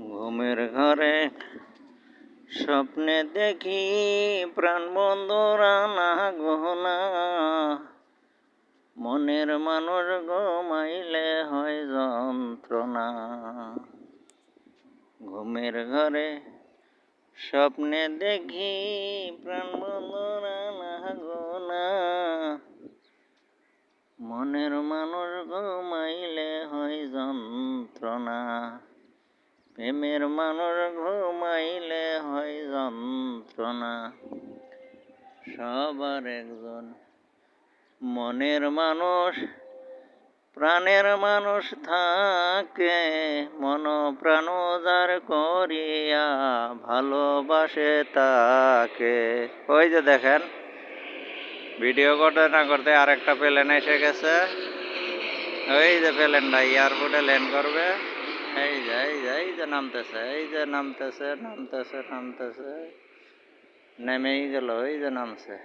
ঘুমের ঘরে স্বপ্নে দেখি প্রাণ বন্ধুরা না গহনা, মনের মানুষ ঘুমাইলে হয় যন্ত্রণা। ঘুমের ঘরে স্বপ্নে দেখি প্রাণ বন্ধুরা না গহনা, মনের মানুষ ঘুমাইলে হয় যন্ত্রণা। প্রেমের মানুষ ঘুমাইলে হয় যন্ত্রণা। সবার একজন মনের মানুষ প্রাণের মানুষ থাকে, মন প্রাণ যার করিয়া ভালোবাসে তাকে। ওই যে দেখেন, ভিডিও করতে না করতে আরেকটা প্লেন এসে গেছে। ওই যে প্লেনটা এয়ারপোর্টে ল্যান্ড করবে। এই যে নামতেছে, নেমেই গেল, এই যে নামছে।